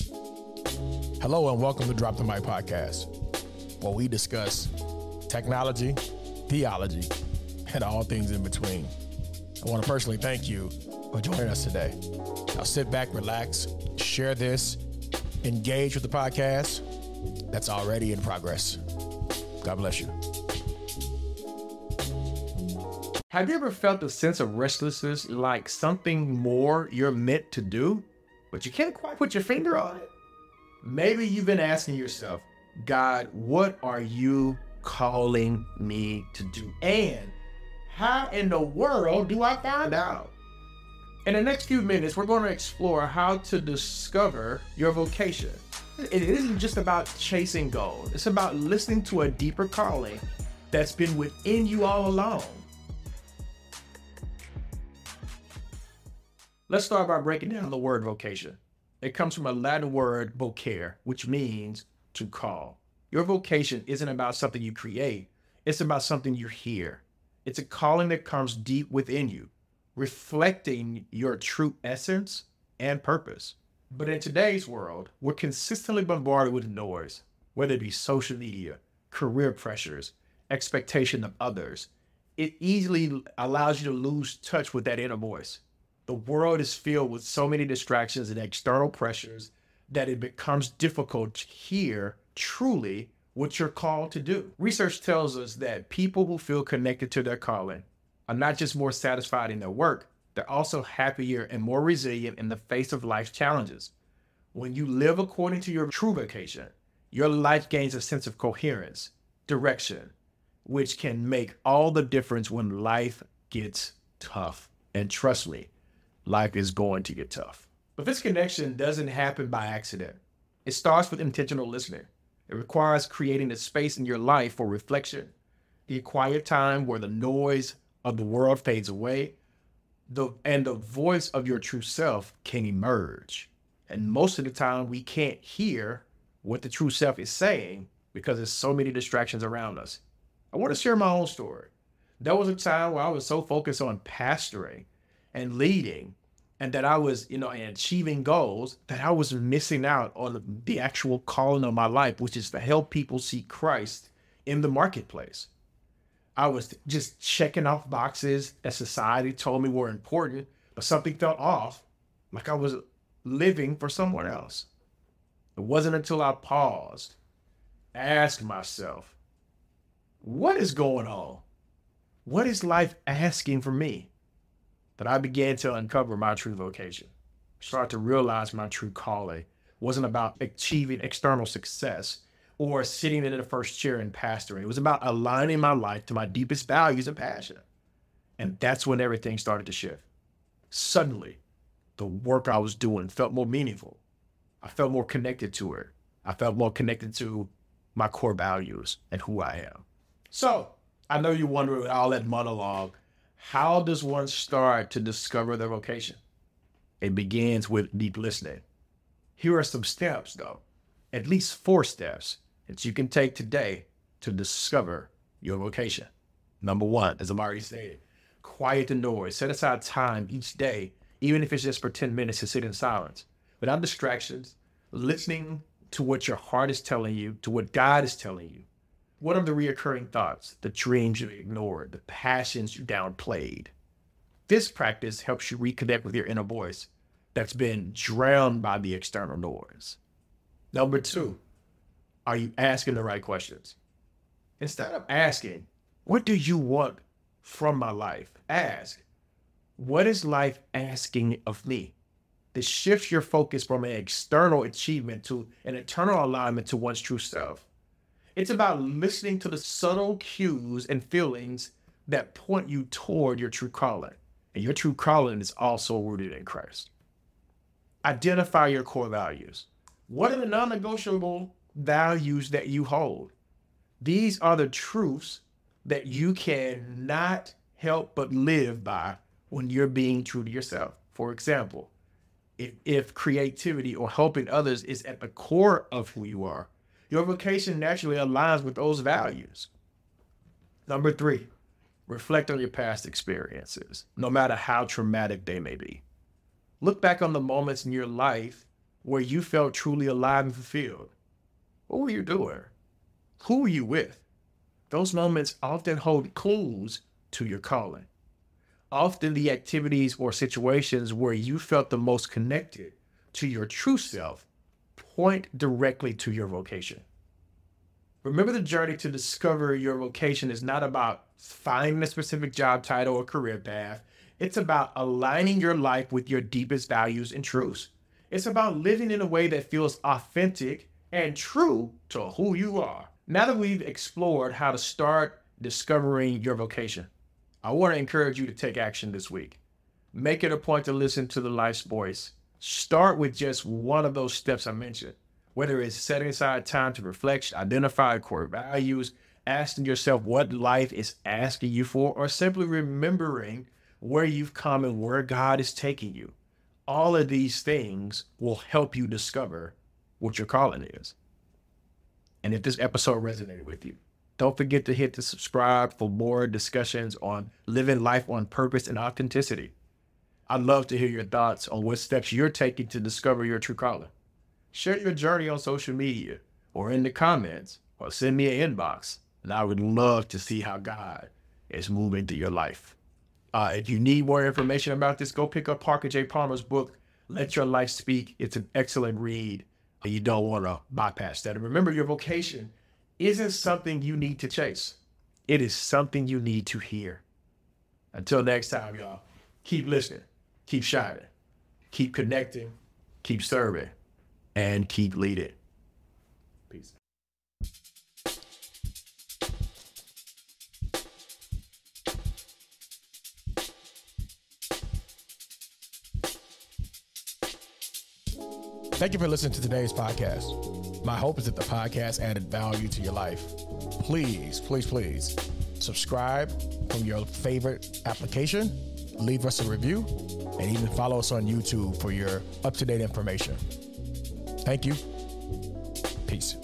Hello and welcome to Drop the Mic Podcast, where we discuss technology, theology, and all things in between. I want to personally thank you for joining us today. Now sit back, relax, share this, engage with the podcast that's already in progress. God bless you. Have you ever felt a sense of restlessness, like something more you're meant to do, but you can't quite put your finger on it? Maybe you've been asking yourself, God, what are you calling me to do? And how in the world do I find out? In the next few minutes, we're going to explore how to discover your vocation. It isn't just about chasing gold. It's about listening to a deeper calling that's been within you all along. Let's start by breaking down the word vocation. It comes from a Latin word vocare, which means to call. Your vocation isn't about something you create. It's about something you hear. It's a calling that comes deep within you, reflecting your true essence and purpose. But in today's world, we're consistently bombarded with noise, whether it be social media, career pressures, expectation of others. It easily allows you to lose touch with that inner voice. The world is filled with so many distractions and external pressures that it becomes difficult to hear truly what you're called to do. Research tells us that people who feel connected to their calling are not just more satisfied in their work, they're also happier and more resilient in the face of life's challenges. When you live according to your true vocation, your life gains a sense of coherence, direction, which can make all the difference when life gets tough. And trust me, life is going to get tough. But this connection doesn't happen by accident. It starts with intentional listening. It requires creating a space in your life for reflection, the quiet time where the noise of the world fades away, and the voice of your true self can emerge. And most of the time, we can't hear what the true self is saying because there's so many distractions around us. I want to share my own story. There was a time where I was so focused on pastoring and leading, and that I was, and achieving goals, that I was missing out on the actual calling of my life, which is to help people see Christ in the marketplace. I was just checking off boxes that society told me were important, but something felt off, like I was living for someone else. It wasn't until I paused, asked myself, what is going on? What is life asking from me? That I began to uncover my true vocation, start to realize my true calling wasn't about achieving external success or sitting in the first chair and pastoring. It was about aligning my life to my deepest values and passion. And that's when everything started to shift. Suddenly, the work I was doing felt more meaningful. I felt more connected to it. I felt more connected to my core values and who I am. So I know you're wondering with all that monologue, how does one start to discover their vocation? It begins with deep listening. Here are some steps, though, at least 4 steps that you can take today to discover your vocation. Number 1, as I'm already stated, quiet the noise. Set aside time each day, even if it's just for 10 minutes, to sit in silence, without distractions, listening to what your heart is telling you, to what God is telling you. What are the reoccurring thoughts, the dreams you ignored, the passions you downplayed? This practice helps you reconnect with your inner voice that's been drowned by the external noise. Number 2, are you asking the right questions? Instead of asking, what do you want from my life? Ask, what is life asking of me? This shifts your focus from an external achievement to an internal alignment to one's true self. It's about listening to the subtle cues and feelings that point you toward your true calling. And your true calling is also rooted in Christ. Identify your core values. What are the non-negotiable values that you hold? These are the truths that you cannot help but live by when you're being true to yourself. For example, if creativity or helping others is at the core of who you are, your vocation naturally aligns with those values. Number 3, reflect on your past experiences, no matter how traumatic they may be. Look back on the moments in your life where you felt truly alive and fulfilled? What were you doing? Who were you with? Those moments often hold clues to your calling. Often the activities or situations where you felt the most connected to your true self point directly to your vocation. Remember, the journey to discover your vocation is not about finding a specific job title or career path. It's about aligning your life with your deepest values and truths. It's about living in a way that feels authentic and true to who you are. Now that we've explored how to start discovering your vocation, I want to encourage you to take action this week. Make it a point to listen to the Life's Voice. Start with just one of those steps I mentioned, whether it's setting aside time to reflect, identify core values, asking yourself what life is asking you for, or simply remembering where you've come and where God is taking you. All of these things will help you discover what your calling is. And if this episode resonated with you, don't forget to hit the subscribe for more discussions on living life on purpose and authenticity. I'd love to hear your thoughts on what steps you're taking to discover your true calling. Share your journey on social media or in the comments, or send me an inbox, and I would love to see how God is moving through your life. If you need more information about this, go pick up Parker J. Palmer's book, Let Your Life Speak. It's an excellent read, and you don't want to bypass that. And remember, your vocation isn't something you need to chase. It is something you need to hear. Until next time, y'all, keep listening, keep shining, keep connecting, keep serving, and keep leading. Peace. Thank you for listening to today's podcast. My hope is that the podcast added value to your life. Please, please, please subscribe from your favorite application, leave us a review, and even follow us on YouTube for your up-to-date information. Thank you. Peace.